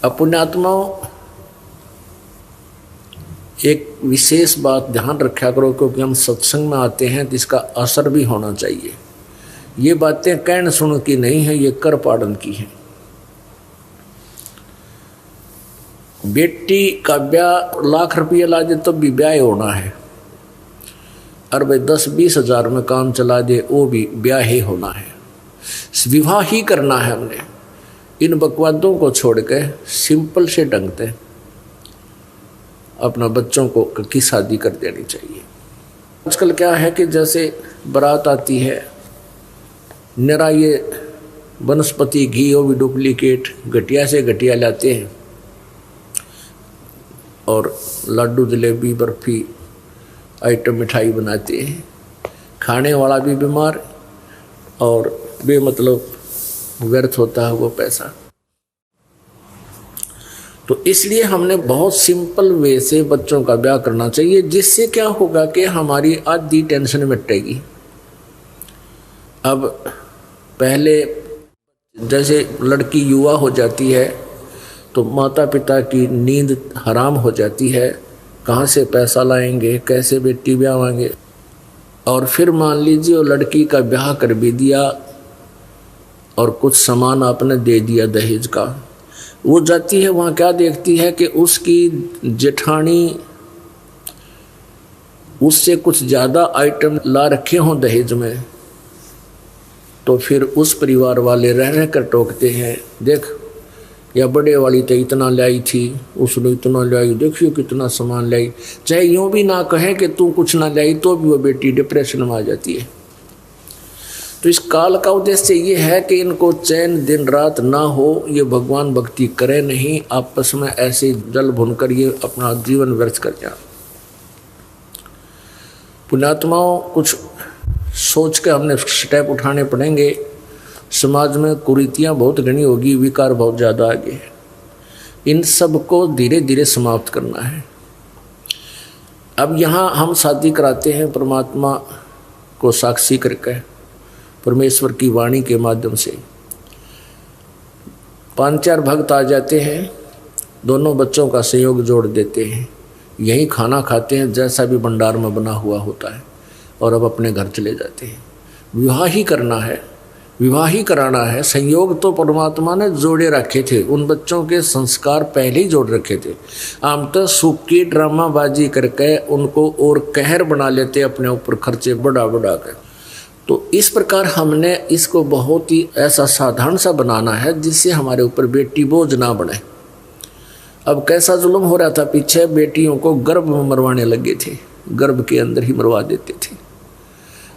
अपने आत्माओं, एक विशेष बात ध्यान रखा करो, क्योंकि हम सत्संग में आते हैं तो इसका असर भी होना चाहिए। ये बातें कहन सुन की नहीं है, ये कर पाड़न की है। बेटी का ब्याह लाख रुपये ला दे तो भी ब्याह होना है, और भाई 10-20 हज़ार में काम चला दे वो भी ब्याह ही होना है, विवाह ही करना है। हमने इन बकवादों को छोड़ के सिंपल से ढंग से अपना बच्चों को की शादी कर देनी चाहिए। आजकल क्या है कि जैसे बारात आती है, निरा ये वनस्पति घी वो भी डुप्लीकेट घटिया से घटिया लाते हैं, और लड्डू जलेबी बर्फी आइटम मिठाई बनाते हैं। खाने वाला भी बीमार और बेमतलब व्यर्थ होता है वो पैसा। तो इसलिए हमने बहुत सिंपल वे से बच्चों का ब्याह करना चाहिए, जिससे क्या होगा कि हमारी आधी टेंशन मिटेगी। अब पहले जैसे लड़की युवा हो जाती है तो माता पिता की नींद हराम हो जाती है, कहाँ से पैसा लाएंगे, कैसे बेटी ब्याहेंगे। और फिर मान लीजिए वो लड़की का ब्याह कर भी दिया और कुछ सामान आपने दे दिया दहेज का, वो जाती है वहाँ क्या देखती है कि उसकी जेठानी उससे कुछ ज़्यादा आइटम ला रखे हों दहेज में, तो फिर उस परिवार वाले रह रह कर टोकते हैं, देख या बड़े वाली तो इतना लाई थी, उसने इतना लाई, देखियो कितना सामान लाई। चाहे यूँ भी ना कहें कि तू कुछ ना लाई तो भी वो बेटी डिप्रेशन में आ जाती है। तो इस काल का उद्देश्य ये है कि इनको चैन दिन रात ना हो, ये भगवान भक्ति करे नहीं, आपस में ऐसे जल भुनकर ये अपना जीवन व्यर्थ कर जाए। पुण्यात्माओं, कुछ सोच के हमने स्टेप उठाने पड़ेंगे। समाज में कुरीतियाँ बहुत घनी होगी, विकार बहुत ज़्यादा आगे है। इन सब को धीरे धीरे समाप्त करना है। अब यहाँ हम शादी कराते हैं परमात्मा को साक्षी करके, परमेश्वर की वाणी के माध्यम से। 5-4 भक्त आ जाते हैं, दोनों बच्चों का संयोग जोड़ देते हैं, यही खाना खाते हैं जैसा भी भंडार में बना हुआ होता है, और अब अपने घर चले जाते हैं। विवाह ही करना है, विवाह ही कराना है। संयोग तो परमात्मा ने जोड़े रखे थे, उन बच्चों के संस्कार पहले ही जोड़ रखे थे। हम तो सूखी ड्रामाबाजी करके उनको और कहर बना लेते अपने ऊपर, खर्चे बढ़ा बढ़ा कर। तो इस प्रकार हमने इसको बहुत ही ऐसा साधारण सा बनाना है जिससे हमारे ऊपर बेटी बोझ ना बने। अब कैसा जुल्म हो रहा था पीछे, बेटियों को गर्भ में मरवाने लगे थे, गर्भ के अंदर ही मरवा देते थे।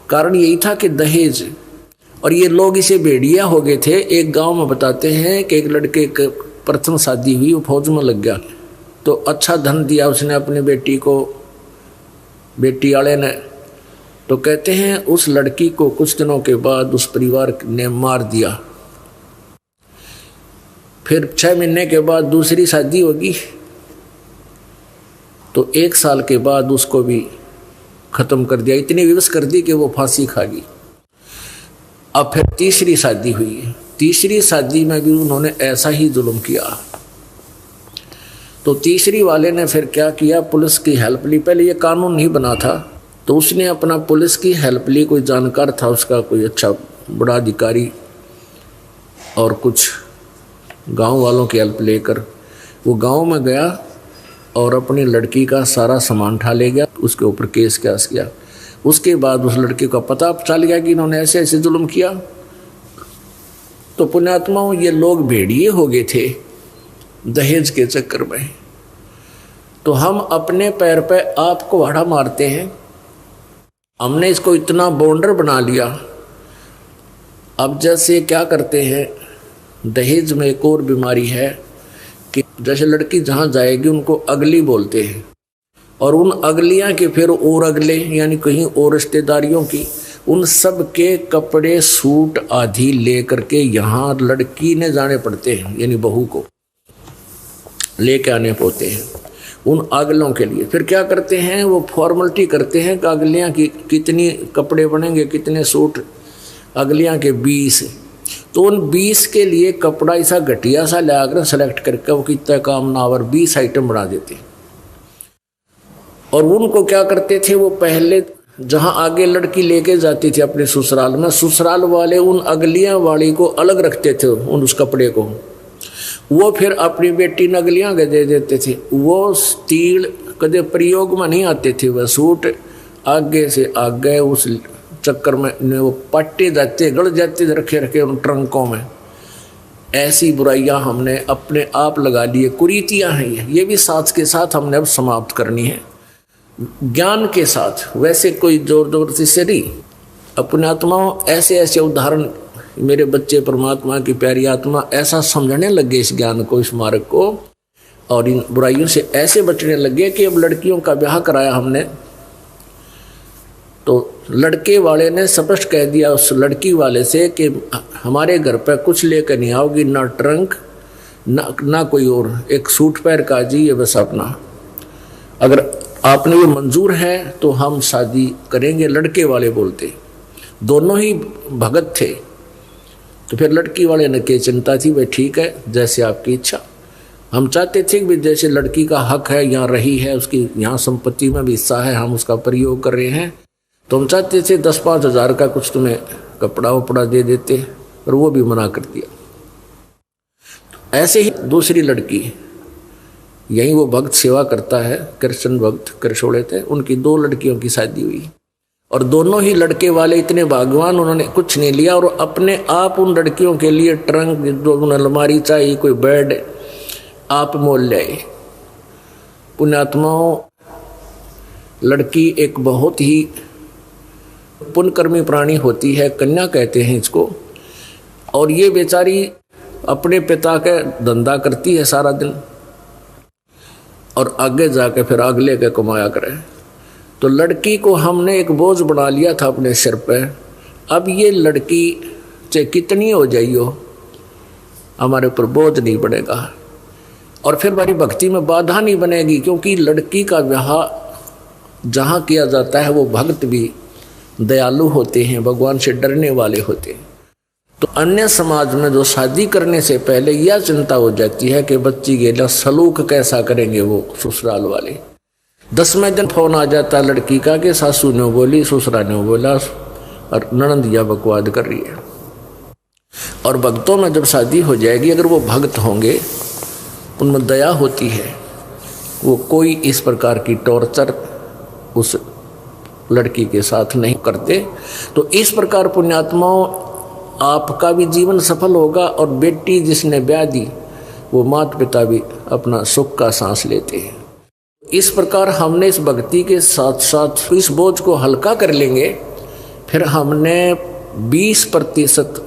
कारण यही था कि दहेज, और ये लोग इसे भेड़िया हो गए थे। एक गांव में बताते हैं कि एक लड़के की प्रथम शादी हुई, वो फौज में लग गया, तो अच्छा धन दिया उसने अपनी बेटी को, बेटी वाले ने। तो कहते हैं उस लड़की को कुछ दिनों के बाद उस परिवार ने मार दिया। फिर 6 महीने के बाद दूसरी शादी होगी, तो 1 साल के बाद उसको भी खत्म कर दिया, इतनी विवश कर दी कि वो फांसी खा गई। अब फिर तीसरी शादी हुई, तीसरी शादी में भी उन्होंने ऐसा ही जुल्म किया। तो तीसरी वाले ने फिर क्या किया, पुलिस की हेल्प ली। पहले ये कानून नहीं बना था, तो उसने अपना पुलिस की हेल्प ली। कोई जानकार था उसका, कोई अच्छा बड़ा अधिकारी, और कुछ गांव वालों की हेल्प लेकर वो गांव में गया और अपनी लड़की का सारा सामान उठा ले गया, उसके ऊपर केस किया। उसके बाद उस लड़के का पता चल गया कि इन्होंने ऐसे ऐसे जुल्म किया। तो पुण्यात्माओं, ये लोग भेड़िए हो गए थे दहेज के चक्कर में। तो हम अपने पैर पे आपको वाड़ा मारते हैं। हमने इसको इतना बॉन्डर बना लिया। अब जैसे क्या करते हैं, दहेज में एक और बीमारी है कि जैसे लड़की जहाँ जाएगी उनको अगली बोलते हैं, और उन अगलियाँ के फिर और अगले, यानी कहीं और रिश्तेदारियों की, उन सब के कपड़े सूट आदि ले करके यहाँ लड़की ने जाने पड़ते हैं, यानी बहू को लेके आने पड़ते हैं उन अगलों के लिए। फिर क्या करते हैं, वो फॉर्मेलिटी करते हैं कि अगलियाँ की कितनी कपड़े बनेंगे, कितने सूट, अगलियाँ के 20। तो उन 20 के लिए कपड़ा ऐसा घटिया सा लाकर सेलेक्ट करके वो कितना काम ना और 20 आइटम बना देते। और उनको क्या करते थे, वो पहले जहाँ आगे लड़की लेके जाती थी अपने ससुराल में, ससुराल वाले उन अगलियाँ वाली को अलग रखते थे उन उस कपड़े को। वो फिर अपनी बेटी ने अगलियाँ के दे देते थे। वो स्टील कदे प्रयोग में नहीं आते थे, वह सूट आगे से आगे उस चक्कर में वो पट्टे जाते, गड़ जाते थे रखे रखे उन ट्रंकों में। ऐसी बुराइयां हमने अपने आप लगा लिए, कुरीतियां हैं ये भी साथ के साथ हमने अब समाप्त करनी है, ज्ञान के साथ। वैसे कोई जोर जबरदस्ती से नहीं। अपने आत्माओं, ऐसे ऐसे उदाहरण मेरे बच्चे परमात्मा की प्यारी आत्मा ऐसा समझने लगे इस ज्ञान को, इस मार्ग को, और इन बुराइयों से ऐसे बचने लगे कि अब लड़कियों का ब्याह कराया हमने, तो लड़के वाले ने स्पष्ट कह दिया उस लड़की वाले से कि हमारे घर पर कुछ लेकर नहीं आओगी, ना ट्रंक ना कोई और, एक सूट पैर का जी, ये बस अपना, अगर आपने ये मंजूर है तो हम शादी करेंगे। लड़के वाले बोलते, दोनों ही भगत थे। तो फिर लड़की वाले ने क्या चिंता थी, भाई ठीक है जैसे आपकी इच्छा। हम चाहते थे कि जैसे लड़की का हक है, यहाँ रही है, उसकी यहाँ संपत्ति में भी हिस्सा है, हम उसका प्रयोग कर रहे हैं, तो हम चाहते थे 10-5 हज़ार का कुछ तुम्हें कपड़ा वपड़ा दे देते, पर वो भी मना कर दिया। ऐसे ही दूसरी लड़की, यही वो भक्त सेवा करता है, कृष्ण भक्त करशोड़े थे, उनकी 2 लड़कियों की शादी हुई, और दोनों ही लड़के वाले इतने भाग्यवान, उन्होंने कुछ नहीं लिया और अपने आप उन लड़कियों के लिए ट्रंक, जो अलमारी चाहिए, कोई बेड आप मोल ले। पुण्यात्माओं, लड़की एक बहुत ही पुण्यकर्मी प्राणी होती है, कन्या कहते हैं इसको। और ये बेचारी अपने पिता का धंधा करती है सारा दिन और आगे जाके फिर अगले के कमाया करे। तो लड़की को हमने एक बोझ बना लिया था अपने सिर पे। अब ये लड़की चाहे कितनी हो जाई हो, हमारे ऊपर बोझ नहीं पड़ेगा और फिर हमारी भक्ति में बाधा नहीं बनेगी, क्योंकि लड़की का विवाह जहाँ किया जाता है वो भक्त भी दयालु होते हैं, भगवान से डरने वाले होते हैं। तो अन्य समाज में जो शादी करने से पहले यह चिंता हो जाती है कि बच्ची के सलूक कैसा करेंगे वो ससुराल वाले। 10वें दिन फोन आ जाता है लड़की का कि सासू ने बोली, ससुरा ने बोला और ननदिया बकवाद कर रही है। और भक्तों में जब शादी हो जाएगी, अगर वो भक्त होंगे, उनमें दया होती है, वो कोई इस प्रकार की टॉर्चर उस लड़की के साथ नहीं करते। तो इस प्रकार पुण्यात्माओं आपका भी जीवन सफल होगा और बेटी जिसने ब्याह दी वो माता पिता भी अपना सुख का सांस लेते हैं। इस प्रकार हमने इस भक्ति के साथ साथ इस बोझ को हल्का कर लेंगे। फिर हमने 20%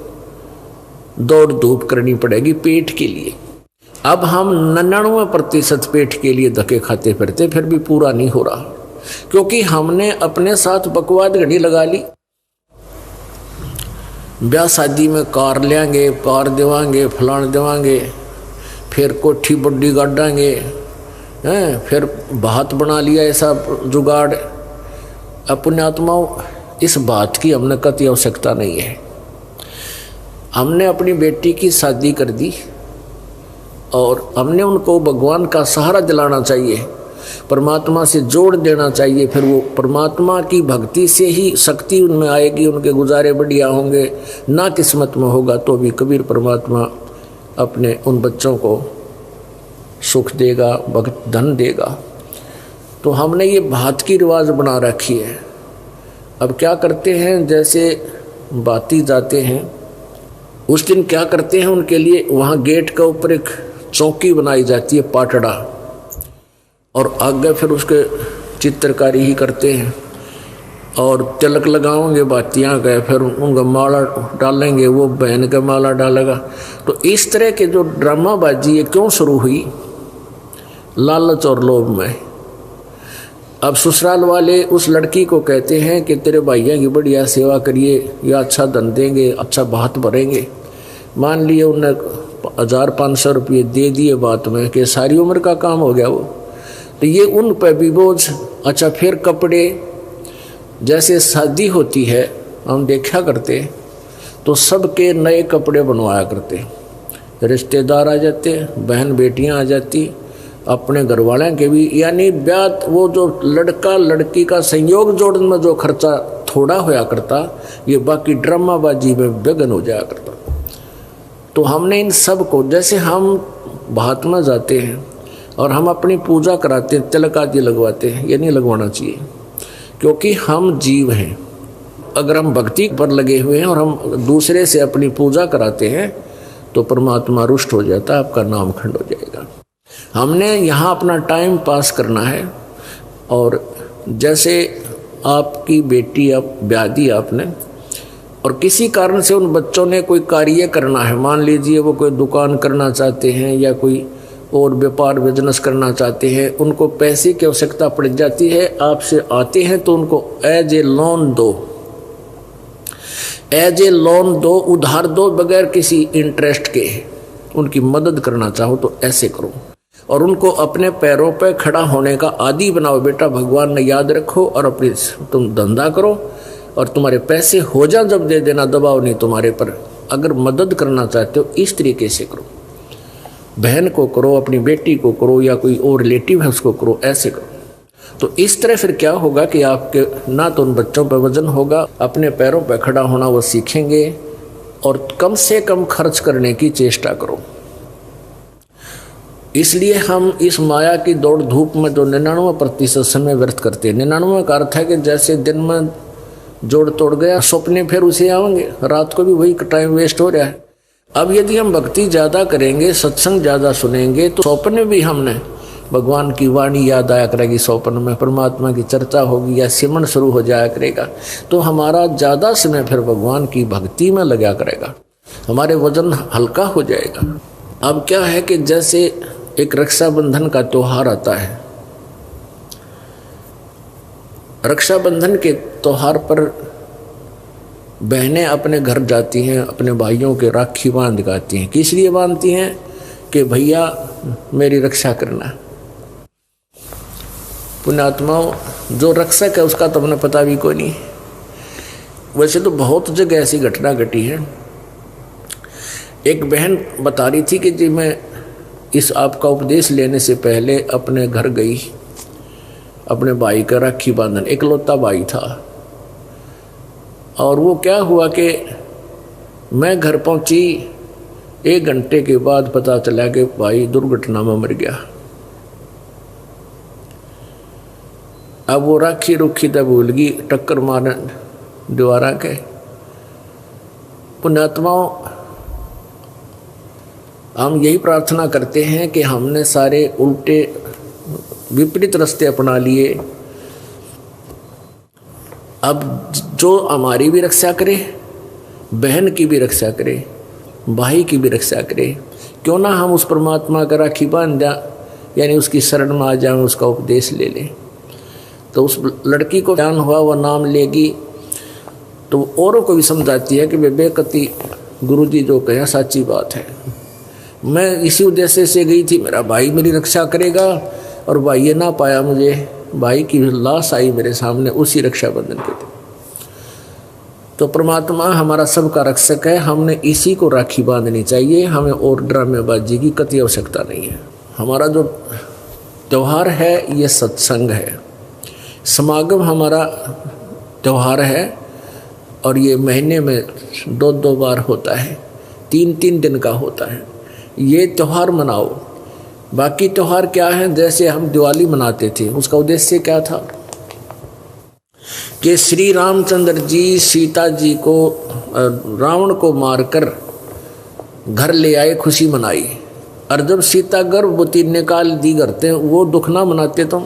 दौड़ धूप करनी पड़ेगी पेट के लिए। अब हम 99% पेट के लिए धक्के खाते फिरते, फिर भी पूरा नहीं हो रहा, क्योंकि हमने अपने साथ बकवाद घड़ी लगा ली। ब्याह शादी में कार लेंगे, कार देवांगे, फलान देवांगे, फिर कोठी बड्डी गाड़ांगे, हैं, फिर भात बना लिया ऐसा जुगाड़। पुण्यात्माओं इस बात की हमने कतई आवश्यकता नहीं है। हमने अपनी बेटी की शादी कर दी और हमने उनको भगवान का सहारा दिलाना चाहिए, परमात्मा से जोड़ देना चाहिए। फिर वो परमात्मा की भक्ति से ही शक्ति उनमें आएगी, उनके गुजारे बढ़िया होंगे। ना किस्मत में होगा तो भी कबीर परमात्मा अपने उन बच्चों को सुख देगा, भक्त धन देगा। तो हमने ये भात की रिवाज बना रखी है। अब क्या करते हैं, जैसे बाती जाते हैं उस दिन क्या करते हैं, उनके लिए वहाँ गेट का ऊपर एक चौकी बनाई जाती है, पाटड़ा, और आगे फिर उसके चित्रकारी ही करते हैं और तिलक लगाओगे बातियाँ गए, फिर उनका माला डालेंगे, वो बहन का माला डालेगा। तो इस तरह के जो ड्रामाबाजी है क्यों शुरू हुई, लालच और लोभ में। अब ससुराल वाले उस लड़की को कहते हैं कि तेरे भैया की बढ़िया सेवा करिए या अच्छा धन देंगे, अच्छा भात भरेंगे। मान लिए उन्हें 1500 रुपये दे दिए बात में कि सारी उम्र का काम हो गया वो। तो ये उन पर भी बोझ। अच्छा फिर कपड़े, जैसे शादी होती है हम देखा करते तो सबके नए कपड़े बनवाया करते, रिश्तेदार आ जाते, बहन बेटियां आ जाती, अपने घर वाले के भी, यानी ब्याह वो जो लड़का लड़की का संयोग जोड़ने में जो खर्चा थोड़ा होया करता, ये बाकी ड्रामाबाजी में विघ्न हो जाया करता। तो हमने इन सब को, जैसे हम भात में जाते हैं और हम अपनी पूजा कराते हैं, तिलक आदि लगवाते हैं, ये नहीं लगवाना चाहिए, क्योंकि हम जीव हैं। अगर हम भक्ति पर लगे हुए हैं और हम दूसरे से अपनी पूजा कराते हैं तो परमात्मा रुष्ट हो जाता है, आपका नाम खंड हो जाएगा। हमने यहाँ अपना टाइम पास करना है। और जैसे आपकी बेटी अब ब्याह दी आपने और किसी कारण से उन बच्चों ने कोई कार्य करना है, मान लीजिए वो कोई दुकान करना चाहते हैं या कोई और व्यापार बिजनेस करना चाहते हैं, उनको पैसे की आवश्यकता पड़ जाती है, आपसे आते हैं तो उनको एज ए लोन दो, एज ए लोन दो, उधार दो, बगैर किसी इंटरेस्ट के। उनकी मदद करना चाहो तो ऐसे करो और उनको अपने पैरों पर खड़ा होने का आदी बनाओ। बेटा भगवान ने याद रखो और अपनी तुम धंधा करो और तुम्हारे पैसे हो जा जब दे देना, दबाव नहीं तुम्हारे पर। अगर मदद करना चाहते हो इस तरीके से करो, बहन को करो, अपनी बेटी को करो, या कोई और रिलेटिव है उसको करो, ऐसे करो। तो इस तरह फिर क्या होगा कि आपके ना तो उन बच्चों पर वजन होगा, अपने पैरों पर खड़ा होना वो सीखेंगे और कम से कम खर्च करने की चेष्टा करो। इसलिए हम इस माया की दौड़ धूप में जो 99% समय व्यर्थ करते हैं, 99 का अर्थ है कि जैसे दिन में जोड़ तोड़ गया, सपने फिर उसे आएंगे, रात को भी वही टाइम वेस्ट हो रहा है। अब यदि हम भक्ति ज़्यादा करेंगे, सत्संग ज़्यादा सुनेंगे, तो सपने भी हमने भगवान की वाणी याद आया करेगी, स्वप्न में परमात्मा की चर्चा होगी या सिमरन शुरू हो जाया करेगा, तो हमारा ज़्यादा समय फिर भगवान की भक्ति में लगा करेगा, हमारे वजन हल्का हो जाएगा। अब क्या है कि जैसे एक रक्षाबंधन का त्यौहार आता है, रक्षाबंधन के त्यौहार पर बहनें अपने घर जाती हैं, अपने भाइयों के राखी बांध गाती हैं। किस लिए बांधती हैं? कि भैया मेरी रक्षा करना। पुण्यात्माओं, जो रक्षक है उसका तो हमें पता भी कोई नहीं। वैसे तो बहुत जगह ऐसी घटना घटी है। एक बहन बता रही थी कि जी मैं इस आपका उपदेश लेने से पहले अपने घर गई, अपने भाई का राखी बांधन, इकलौता भाई था। और वो क्या हुआ कि मैं घर पहुंची, 1 घंटे के बाद पता चला कि भाई दुर्घटना में मर गया। अब वो राखी रुखी तब भूल गई, टक्कर मारने द्वारा के। पुण्यात्माओं, हम यही प्रार्थना करते हैं कि हमने सारे उल्टे विपरीत रास्ते अपना लिए। अब जो हमारी भी रक्षा करे, बहन की भी रक्षा करे, भाई की भी रक्षा करे, क्यों ना हम उस परमात्मा का राखी बांध जा, यानी उसकी शरण में आ जाए, उसका उपदेश ले लें। तो उस लड़की को ज्ञान हुआ, वह नाम लेगी तो औरों को भी समझाती है कि बेबेकती गुरुजी जो कहे साची बात है। मैं इसी उद्देश्य से गई थी, मेरा भाई मेरी रक्षा करेगा, और भाई ये ना पाया मुझे, भाई की लाश आई मेरे सामने उसी रक्षाबंधन के दिन। तो परमात्मा हमारा सबका रक्षक है, हमने इसी को राखी बांधनी चाहिए, हमें और ड्रामेबाजी की कतई आवश्यकता नहीं है। हमारा जो त्यौहार है ये सत्संग है, समागम हमारा त्यौहार है, और ये महीने में 2-2 बार होता है, 3-3 दिन का होता है। ये त्यौहार मनाओ। बाकी त्यौहार क्या है? जैसे हम दिवाली मनाते थे, उसका उद्देश्य क्या था कि श्री रामचंद्र जी सीता जी को, रावण को मारकर घर ले आए, खुशी मनाई। और जब सीता गर्भवती निकाल दी करते, वो दुख ना मनाते। तो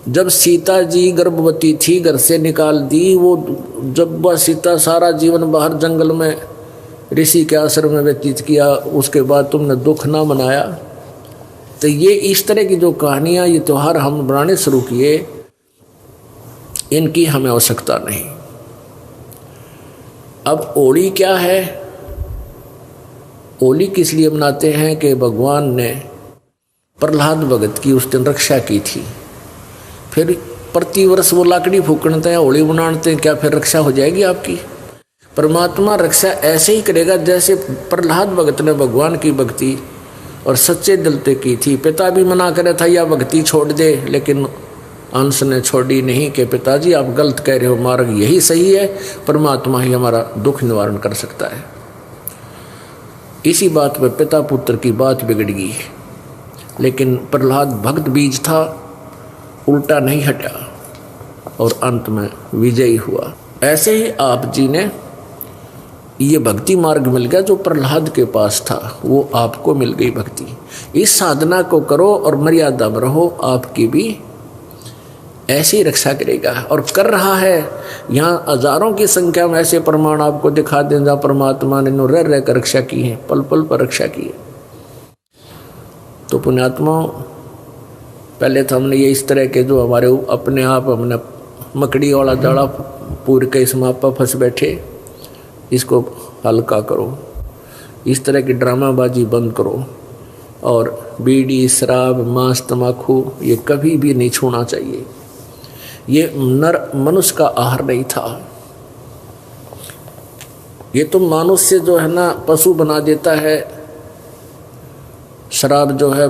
जब सीता जी गर्भवती थी, घर से निकाल दी, वो जब वह सीता सारा जीवन बाहर जंगल में ऋषि के आश्रम में व्यतीत किया, उसके बाद तुमने दुख ना मनाया। तो ये इस तरह की जो कहानियाँ, ये त्यौहार हम बनाने शुरू किए, इनकी हमें आवश्यकता नहीं। अब होली क्या है? होली किस लिए मनाते हैं कि भगवान ने प्रहलाद भगत की उस दिन रक्षा की थी। फिर प्रतिवर्ष वो लाकड़ी फूकते हैं, होली मनाते हैं, क्या फिर रक्षा हो जाएगी आपकी? परमात्मा रक्षा ऐसे ही करेगा जैसे प्रहलाद भगत ने भगवान की भक्ति और सच्चे दिल से की थी। पिता भी मना करे था या भक्ति छोड़ दे, लेकिन अंश ने छोड़ी नहीं कि पिताजी आप गलत कह रहे हो, मार्ग यही सही है, परमात्मा ही हमारा दुख निवारण कर सकता है। इसी बात पर पिता पुत्र की बात बिगड़ गई, लेकिन प्रहलाद भक्त बीज था, उल्टा नहीं हटा और अंत में विजयी हुआ। ऐसे ही आप जी ने ये भक्ति मार्ग मिल गया जो प्रहलाद के पास था, वो आपको मिल गई भक्ति। इस साधना को करो और मर्यादा में रहो, आपकी भी ऐसी रक्षा करेगा और कर रहा है। यहाँ हजारों की संख्या में ऐसे प्रमाण आपको दिखा दें जहाँ परमात्मा ने रह कर रक्षा की है, पल पल पर रक्षा की है। तो पुण्यात्मा, पहले तो हमने ये इस तरह के जो हमारे अपने आप हमने मकड़ी वाला जाड़ा पूर के इसमें आप फंस बैठे, इसको हल्का करो। इस तरह की ड्रामाबाजी बंद करो, और बीड़ी, शराब, मांस, तम्बाकू ये कभी भी नहीं छूना चाहिए। ये नर मनुष्य का आहार नहीं था। ये तो मनुष्य जो है ना पशु बना देता है। शराब जो है,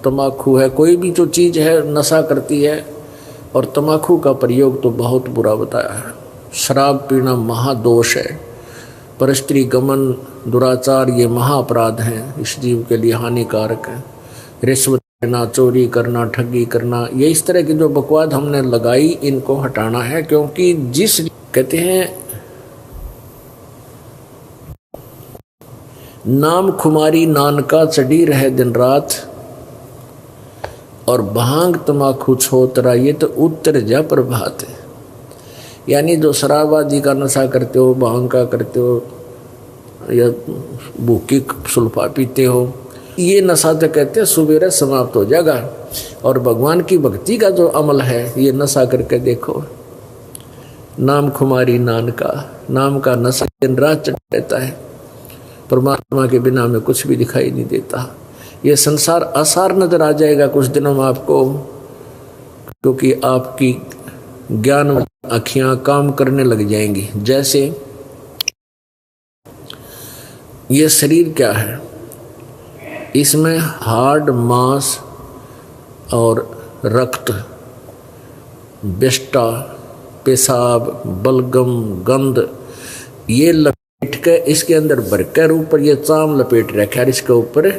तम्बाकू है, कोई भी जो चीज़ है नशा करती है, और तम्बाकू का प्रयोग तो बहुत बुरा बताया है। शराब पीना महादोष है, परस्त्री गमन, दुराचार ये महाअपराध हैं, इस जीव के लिए हानिकारक है। रिश्वत लेना, चोरी करना, ठगी करना, ये इस तरह की जो बकवाद हमने लगाई, इनको हटाना है। क्योंकि जिस कहते हैं नाम खुमारी नानका चढ़ी रहे दिन रात, और भांग तमाकू छोतरा ये तो उत्तर जा प्रभात है। यानी जो शराब आदि का नशा करते हो, भांग का करते हो या भूखी सुल्फा पीते हो, ये नशा तो कहते हैं सुबेरे समाप्त हो जाएगा। और भगवान की भक्ति का जो अमल है ये नशा करके देखो, नाम खुमारी नान नाम का नशा दिन रात चढ़ रहता है, परमात्मा के बिना में कुछ भी दिखाई नहीं देता। ये संसार आसार नजर आ जाएगा कुछ दिनों में आपको, क्योंकि आपकी ज्ञान आँखियाँ काम करने लग जाएंगी। जैसे ये शरीर क्या है, इसमें हार्ड, मांस और रक्त, विष्टा, पेशाब, बलगम, गंध, ये लपेट के इसके अंदर भर कर ऊपर ये चाम लपेट रखा है इसके ऊपर